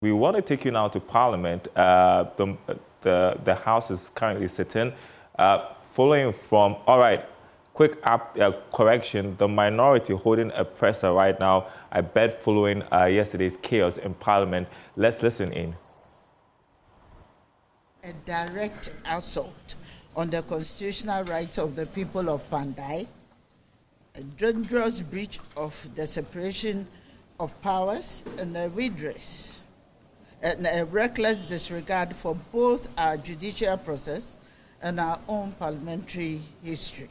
We want to take you now to Parliament. The House is currently sitting. Following from, all right, quick correction, the minority holding a presser right now, I bet following yesterday's chaos in Parliament. Let's listen in. A direct assault on the constitutional rights of the people of Kpandai, a dangerous breach of the separation of powers, and a redress, and a reckless disregard for both our judicial process and our own parliamentary history.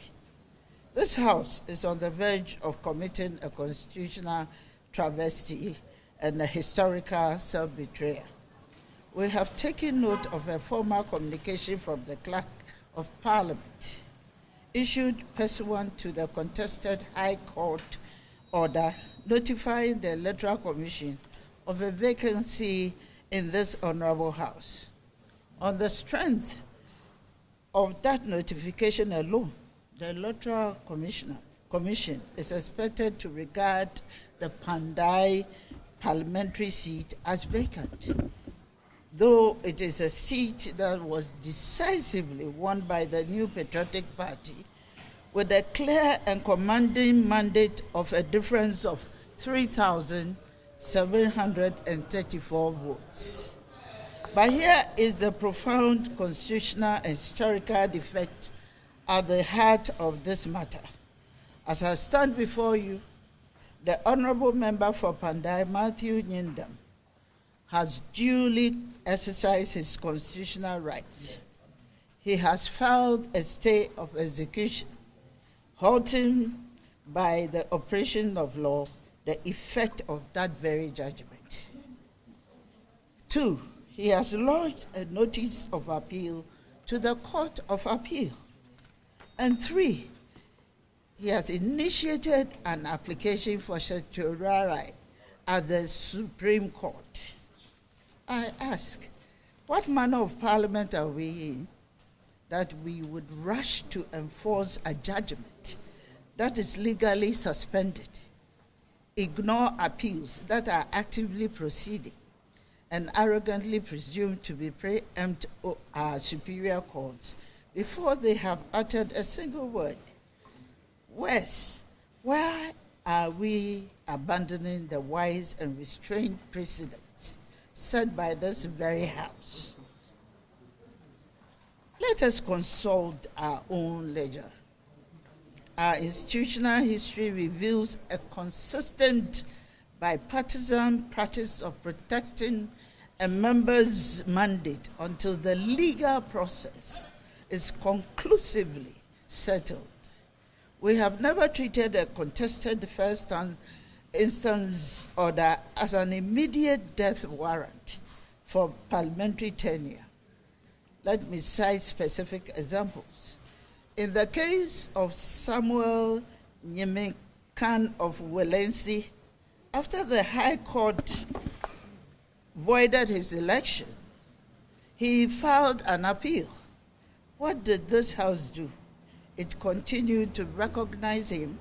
This House is on the verge of committing a constitutional travesty and a historical self-betrayal. We have taken note of a formal communication from the Clerk of Parliament, issued pursuant to the contested High Court order notifying the Electoral Commission of a vacancy in this Honourable House. On the strength of that notification alone, the Electoral Commission is expected to regard the Kpandai parliamentary seat as vacant, though it is a seat that was decisively won by the New Patriotic Party with a clear and commanding mandate of a difference of 3,734 votes. But here is the profound constitutional and historical defect at the heart of this matter. As I stand before you, the Honourable Member for Kpandai, Matthew Nyindam, has duly exercised his constitutional rights. He has filed a stay of execution, halting by the operation of law the effect of that very judgment. 2, he has lodged a notice of appeal to the Court of Appeal. And 3, he has initiated an application for certiorari at the Supreme Court. I ask, what manner of parliament are we in that we would rush to enforce a judgment that is legally suspended, ignore appeals that are actively proceeding, and arrogantly presume to be preempt our superior courts before they have uttered a single word? Worse, why are we abandoning the wise and restrained precedents set by this very House? Let us consult our own ledger. Our institutional history reveals a consistent bipartisan practice of protecting a member's mandate until the legal process is conclusively settled. We have never treated a contested first instance order as an immediate death warrant for parliamentary tenure. Let me cite specific examples. In the case of Samuel Nyimikan of Welensee, after the High Court voided his election, he filed an appeal. What did this House do? It continued to recognize him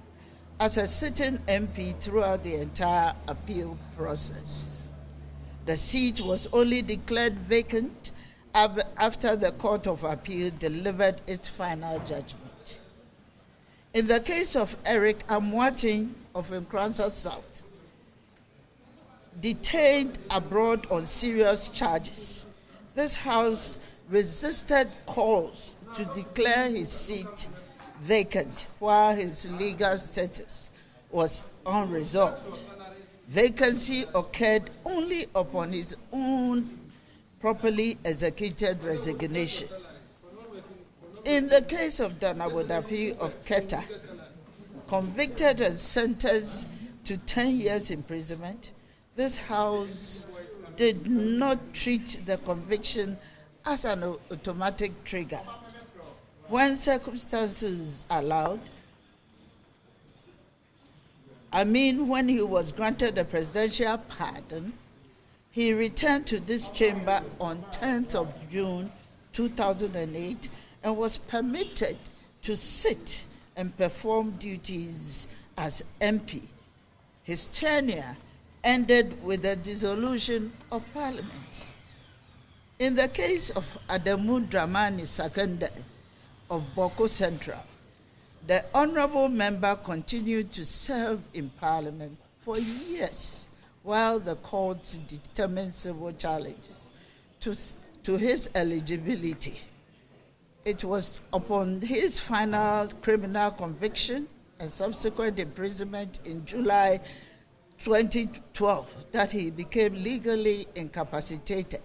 as a sitting MP throughout the entire appeal process. The seat was only declared vacant after the Court of Appeal delivered its final judgment. In the case of Eric Amwating of Nkranza South, detained abroad on serious charges, this House resisted calls to declare his seat vacant while his legal status was unresolved. Vacancy occurred only upon his own properly executed resignation. In the case of Danawodapi of Keta, convicted and sentenced to 10 years imprisonment, this House did not treat the conviction as an automatic trigger. When circumstances allowed, when he was granted a presidential pardon, he returned to this chamber on 10th of June 2008 and was permitted to sit and perform duties as MP. His tenure ended with the dissolution of Parliament. In the case of Adamu Dramani Kpandai of Boko Central, the honorable member continued to serve in Parliament for years while the courts determined civil challenges to his eligibility. It was upon his final criminal conviction and subsequent imprisonment in July 2012 that he became legally incapacitated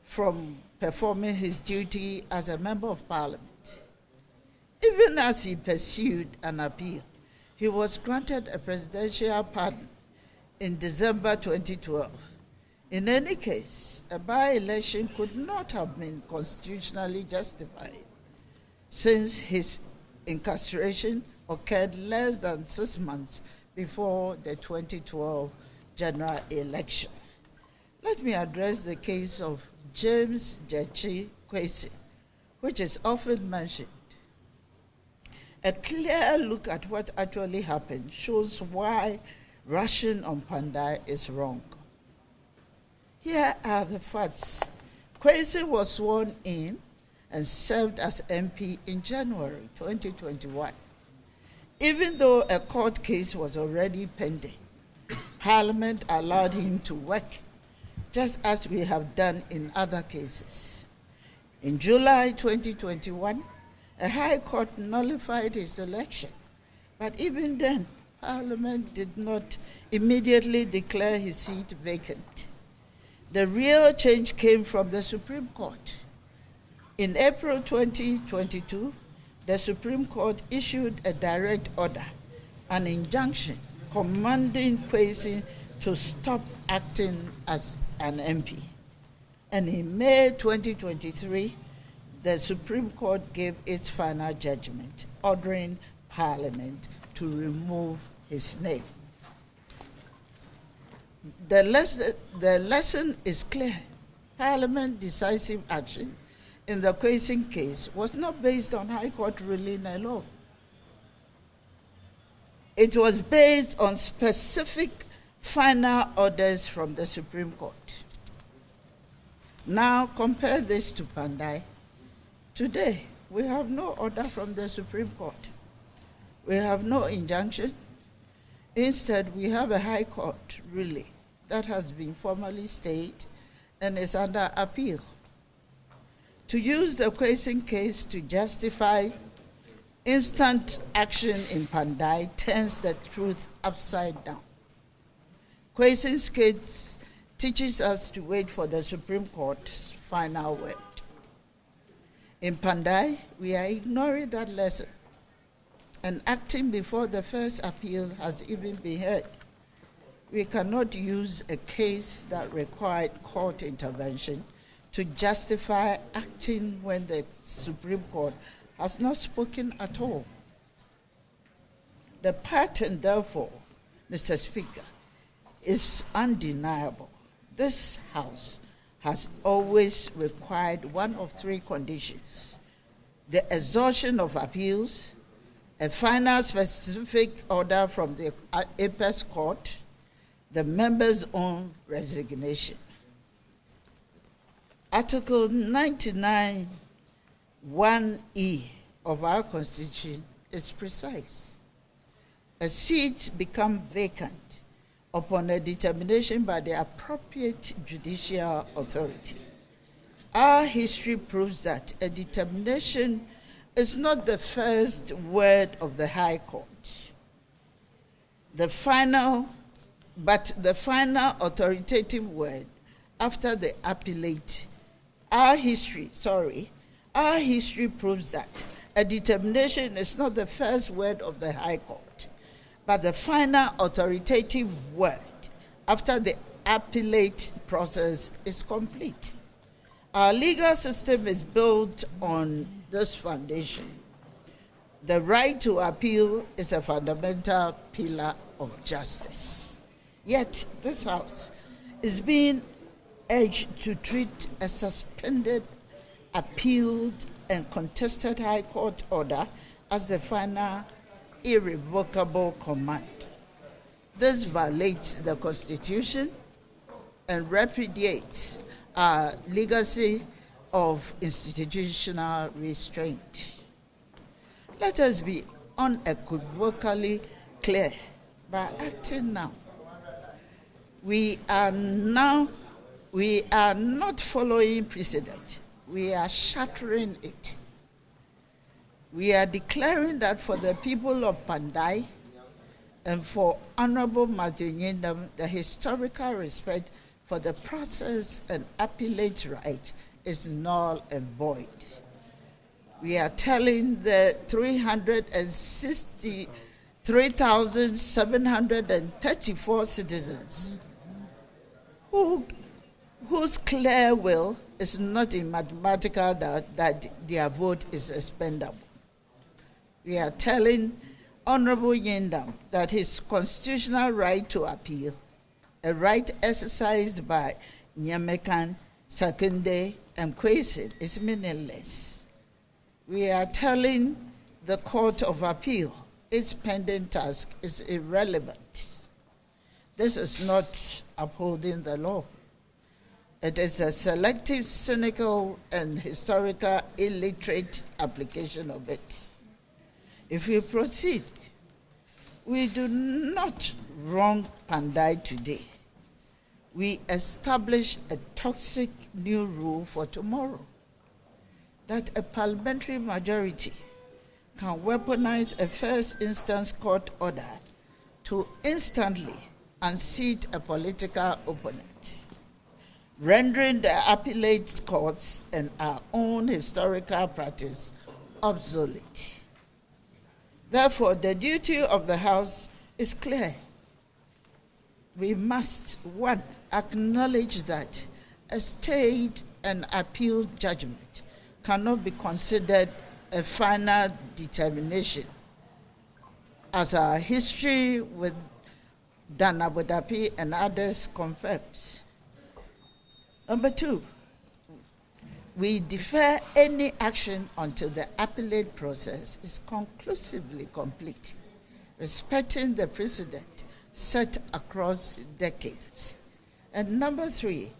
from performing his duty as a member of Parliament. Even as he pursued an appeal, he was granted a presidential pardon in December 2012. In any case, a by-election could not have been constitutionally justified since his incarceration occurred less than 6 months before the 2012 general election. Let me address the case of James Citing the Quayson, which is often mentioned. A clear look at what actually happened shows why rushing on Kpandai is wrong. Here are the facts. Quayson was sworn in and served as MP in January 2021. Even though a court case was already pending, Parliament allowed him to work, just as we have done in other cases. In July 2021, a High Court nullified his election, but even then, Parliament did not immediately declare his seat vacant. The real change came from the Supreme Court. In April 2022, the Supreme Court issued a direct order, an injunction commanding Quayson to stop acting as an MP. And in May 2023, the Supreme Court gave its final judgment, ordering Parliament to remove his name. The lesson is clear. Parliament's decisive action in the Quayson case was not based on High Court ruling alone. It was based on specific final orders from the Supreme Court. Now compare this to Kpandai. Today, we have no order from the Supreme Court. We have no injunction. Instead, we have a High Court ruling that has been formally stayed and is under appeal. To use the Quayson case to justify instant action in Kpandai turns the truth upside down. Quayson's case teaches us to wait for the Supreme Court's final word. In Kpandai, we are ignoring that lesson and acting before the first appeal has even been heard. We cannot use a case that required court intervention to justify acting when the Supreme Court has not spoken at all. The pattern, therefore, Mr. Speaker, is undeniable. This House has always required one of three conditions: the exhaustion of appeals, a final specific order from the Apex Court, the member's own resignation. Article 99, 1E of our Constitution is precise. A seat becomes vacant upon a determination by the appropriate judicial authority. Our history proves that a determination is not the first word of the High Court. The final authoritative word after the appellate. Our history proves that a determination is not the first word of the High Court, but the final authoritative word after the appellate process is complete. Our legal system is built on this foundation. The right to appeal is a fundamental pillar of justice. Yet this House is being urged to treat a suspended, appealed, and contested High Court order as the final irrevocable command. this violates the Constitution and repudiates our legacy of institutional restraint. Let us be unequivocally clear by acting now. We are not following precedent. We are shattering it. We are declaring that for the people of Kpandai and for Honorable Matthew Nyindam, the historical respect for the process and appellate right is null and void. We are telling the 363,734 citizens whose clear will is not in mathematical doubt that their vote is expendable. We are telling Honorable Nyindam that his constitutional right to appeal, a right exercised by Nyamekan, Citing and Quayson, is meaningless. We are telling the Court of Appeal its pending task is irrelevant. This is not upholding the law. It is a selective, cynical, and historical illiterate application of it. If we proceed, we do not wrong Kpandai today. We establish a toxic new rule for tomorrow, that a parliamentary majority can weaponize a first instance court order to instantly unseat a political opponent, rendering the appellate courts and our own historical practice obsolete. Therefore, the duty of the House is clear. We must, one, acknowledge that a stayed and appealed judgment cannot be considered a final determination, as our history with Dan Abu Dhabi and others confirms. Number two, we defer any action until the appellate process is conclusively complete, respecting the precedent set across decades. And number three,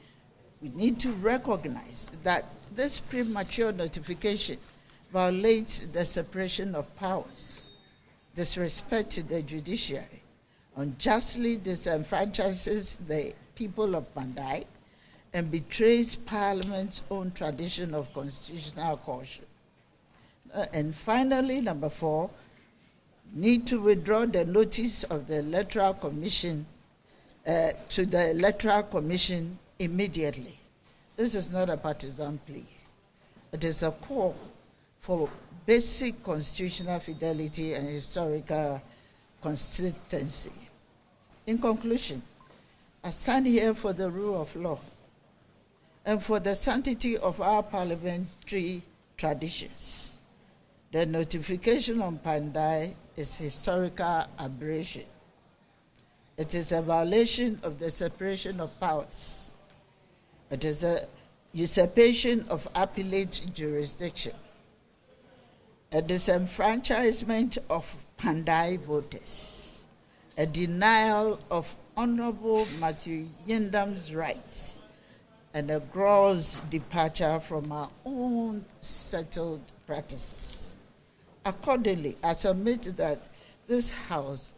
we need to recognize that this premature notification violates the separation of powers, disrespects the judiciary, unjustly disenfranchises the people of Kpandai, and betrays Parliament's own tradition of constitutional caution. And finally, number four, need to withdraw the notice of the Electoral Commission to the Electoral Commission immediately. This is not a partisan plea. It is a call for basic constitutional fidelity and historical consistency. In conclusion, I stand here for the rule of law and for the sanctity of our parliamentary traditions. The notification on Kpandai is historical aberration. It is a violation of the separation of powers. It is a usurpation of appellate jurisdiction, a disenfranchisement of Kpandai voters, a denial of Honorable Matthew Nyindam's rights, and a gross departure from our own settled practices. Accordingly, I submit that this House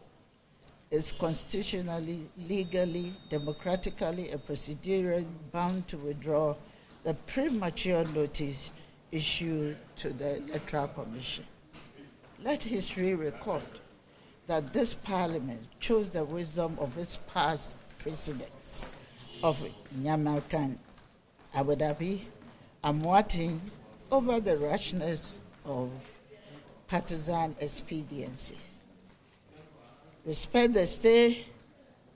is constitutionally, legally, democratically, and procedurally bound to withdraw the premature notice issued to the Electoral Commission. Let history record that this Parliament chose the wisdom of its past precedents of Nyamekan, Abu Dhabi, and Muatin over the rashness of partisan expediency. Respect the stay,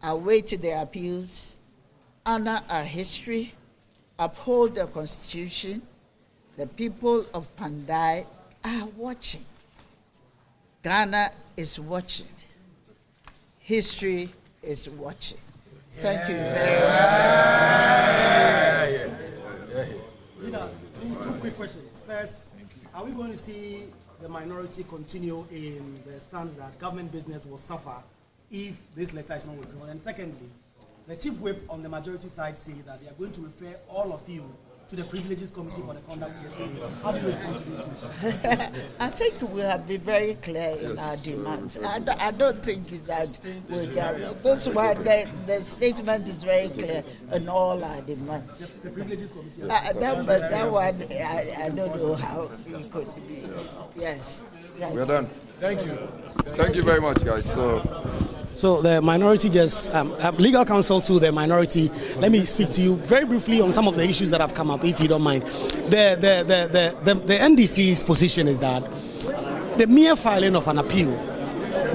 await the appeals, honor our history, uphold the Constitution. The people of Kpandai are watching. Ghana is watching. History is watching. Thank you very much. Two quick questions. First, are we going to see the minority continue in the stance that government business will suffer if this letter is not withdrawn? And secondly, the chief whip on the majority side say that they are going to refer all of you to the Privileges Committee for the conduct yesterday. How do you respond to this? I think we have been very clear in our demands. I don't think that we can. This one, the statement is very clear in all our demands. The Privileges Committee. That one, I don't know how it could be. Yes. We're done. Thank you. Thank you very much, guys. So the minority just legal counsel to the minority. Let me speak to you very briefly on some of the issues that have come up, if you don't mind. The NDC's position is that the mere filing of an appeal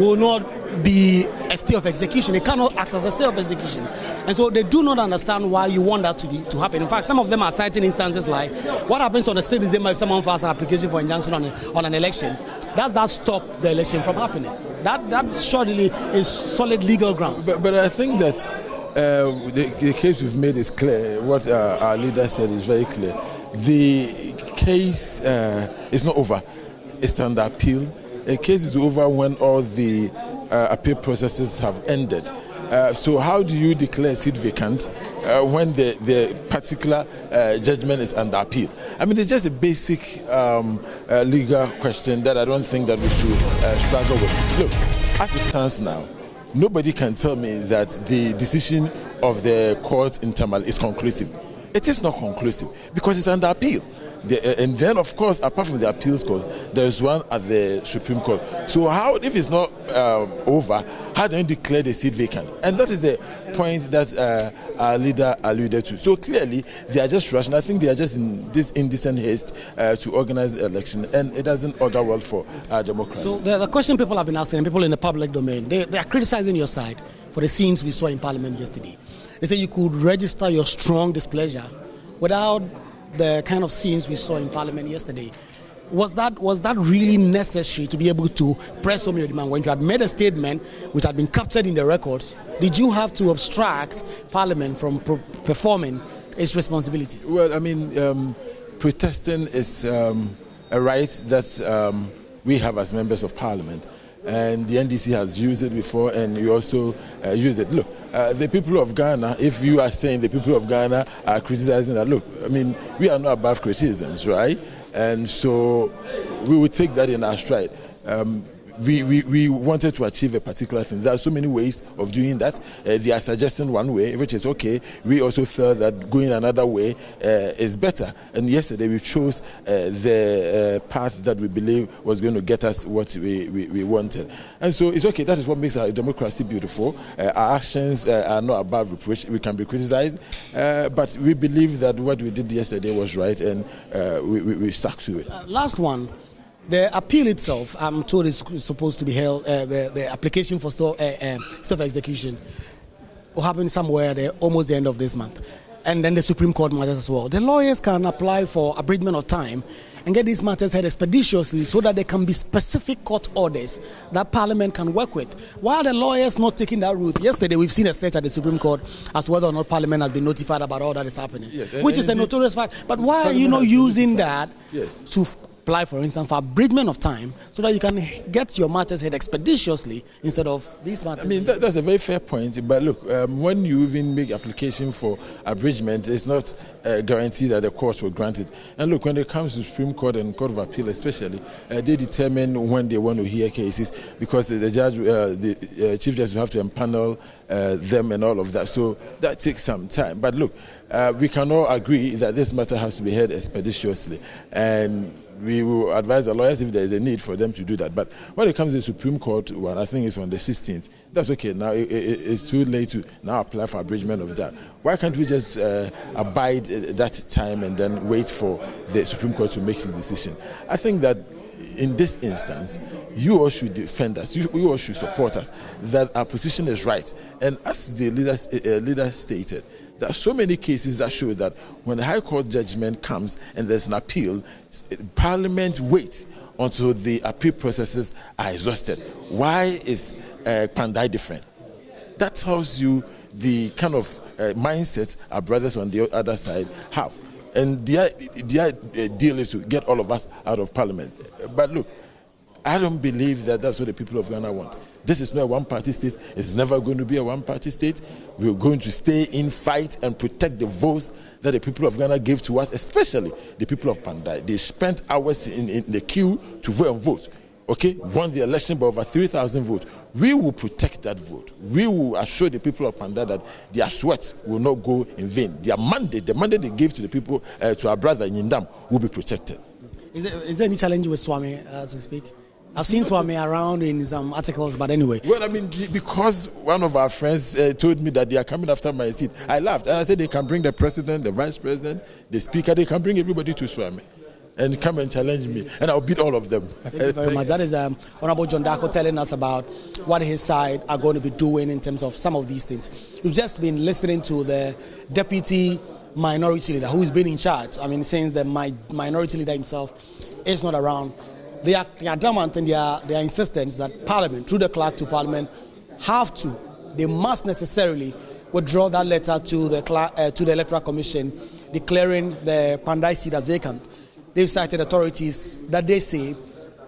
will not be a stay of execution. It cannot act as a stay of execution, and so they do not understand why you want that to happen. In fact, some of them are citing instances like what happens on the 6th December if someone files an application for injunction on an election. Does that stop the election from happening? That surely is solid legal grounds. But I think that the case we've made is clear. What our leader said is very clear. The case is not over. It's under appeal. The case is over when all the appeal processes have ended. So how do you declare a seat vacant when the particular judgment is under appeal? I mean, it's just a basic legal question that I don't think that we should struggle with. Look, as it stands now, nobody can tell me that the decision of the court in Tamale is conclusive. It is not conclusive because it's under appeal. And then, of course, apart from the appeals court, there's one at the Supreme Court. So how, if it's not over, how do you declare the seat vacant? And that is the point that our leader alluded to. So clearly, they are just rushing. I think they are just in this indecent haste to organize the election, and it doesn't augur well for our democracy. So the question people have been asking, people in the public domain, they are criticizing your side for the scenes we saw in Parliament yesterday. They say you could register your strong displeasure without the kind of scenes we saw in Parliament yesterday. Was that really necessary to be able to press home your demand? When you had made a statement which had been captured in the records, did you have to obstruct Parliament from performing its responsibilities? Well, I mean, protesting is a right that we have as members of Parliament. And the NDC has used it before, and you also use it. Look, the people of Ghana, if you are saying the people of Ghana are criticizing that, look, I mean, we are not above criticisms, right? And so we will take that in our stride. We wanted to achieve a particular thing. There are so many ways of doing that. They are suggesting one way, which is okay. We also felt that going another way is better. And yesterday we chose the path that we believe was going to get us what we wanted. And so it's okay. That is what makes our democracy beautiful. Our actions are not above reproach. We can be criticized, but we believe that what we did yesterday was right, and we stuck to it. Last one. The appeal itself, I'm told, is supposed to be held, the application for stop execution will happen somewhere there, almost the end of this month. And then the Supreme Court matters as well. The lawyers can apply for abridgment of time and get these matters heard expeditiously so that there can be specific court orders that Parliament can work with. Why are the lawyers not taking that route? Yesterday, we've seen a search at the Supreme Court as to whether or not Parliament has been notified about all that is happening, yes, which is a notorious fact. But why are you not using that to apply, for instance, for abridgment of time so that you can get your matters heard expeditiously instead of these matters? I mean, that's a very fair point. But look, when you even make application for abridgment, it's not a guarantee that the court will grant it. And look, when it comes to Supreme Court and Court of Appeal especially, they determine when they want to hear cases because the judge, the Chief Justice will have to empanel them and all of that. So that takes some time. But look, we can all agree that this matter has to be heard expeditiously. And we will advise the lawyers if there is a need for them to do that. But when it comes to the Supreme Court one, I think it's on the 16th. That's okay. Now it's too late to now apply for abridgment of that. Why can't we just abide that time and then wait for the Supreme Court to make its decision? I think that in this instance, you all should defend us. You all should support us, that our position is right. And as the leader stated, there are so many cases that show that when a High Court judgment comes and there's an appeal, Parliament waits until the appeal processes are exhausted. Why is Kpandai different? That tells you the kind of mindset our brothers on the other side have. And their deal is to get all of us out of Parliament. But look, I don't believe that that's what the people of Ghana want. This is not a one-party state. It's never going to be a one-party state. We're going to stay in, fight, and protect the votes that the people of Ghana gave to us, especially the people of Kpandai. They spent hours in the queue to vote. Okay, won the election by over 3,000 votes. We will protect that vote. We will assure the people of Kpandai that their sweat will not go in vain. Their mandate, the mandate they gave to the people, to our brother in Yindam, will be protected. Is there any challenge with Swami as we speak? I've seen Swami around in some articles, but anyway. Well, I mean, because one of our friends told me that they are coming after my seat, I laughed and I said they can bring the president, the vice president, the speaker, they can bring everybody to Swami and come and challenge me, and I'll beat all of them. Thank you very much. That is Honorable John Darko telling us about what his side are going to be doing in terms of some of these things. We've just been listening to the deputy minority leader who's been in charge. I mean, since the minority leader himself is not around, they are adamant in their insistence that Parliament, through the clerk to Parliament, they must necessarily withdraw that letter to the Electoral Commission declaring the Kpandai seat as vacant. They've cited authorities that they say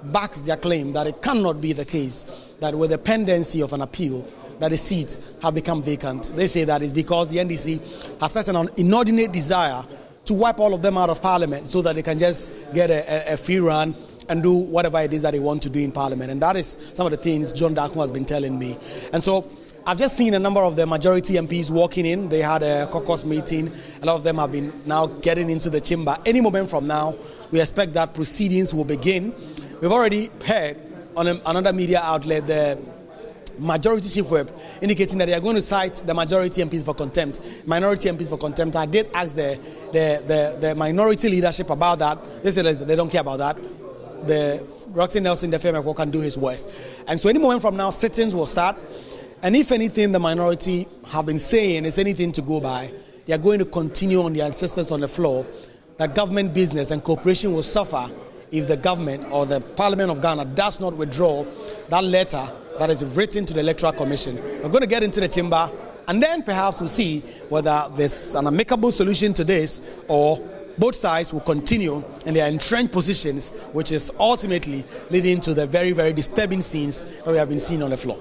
backs their claim that it cannot be the case that with the pendency of an appeal that the seats have become vacant. They say that is because the NDC has such an inordinate desire to wipe all of them out of Parliament so that they can just get a free run and do whatever it is that they want to do in Parliament. And that is some of the things John Darko has been telling me. And so I've just seen a number of the majority MPs walking in. They had a caucus meeting. A lot of them have been now getting into the chamber. Any moment from now, we expect that proceedings will begin. We've already heard on another media outlet the majority chief whip indicating that they are going to cite the majority MPs for contempt, minority MPs for contempt. I did ask the minority leadership about that. They said they don't care about that. The Roxy Nelson, the Femeko, can do his worst. And so any moment from now, sittings will start. And if anything the minority have been saying is anything to go by, they are going to continue on their insistence on the floor that government business and cooperation will suffer if the government or the Parliament of Ghana does not withdraw that letter that is written to the Electoral Commission. We're going to get into the chamber and then perhaps we'll see whether there's an amicable solution to this or both sides will continue in their entrenched positions, which is ultimately leading to the very, very disturbing scenes that we have been seeing on the floor.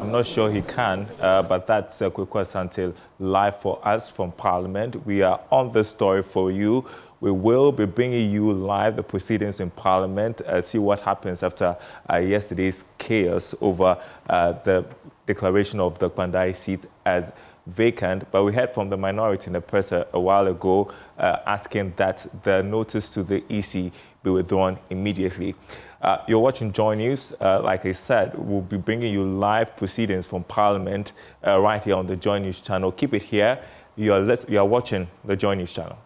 I'm not sure he can, but that's a quick question until live for us from Parliament. We are on this story for you. We will be bringing you live the proceedings in Parliament, see what happens after yesterday's chaos over the declaration of the Kpandai seat as vacant. But we heard from the minority in the press a while ago asking that the notice to the EC be withdrawn immediately. You're watching Joy News. Like I said, we'll be bringing you live proceedings from Parliament right here on the Joy News channel. Keep it here. You are watching the Joy News channel.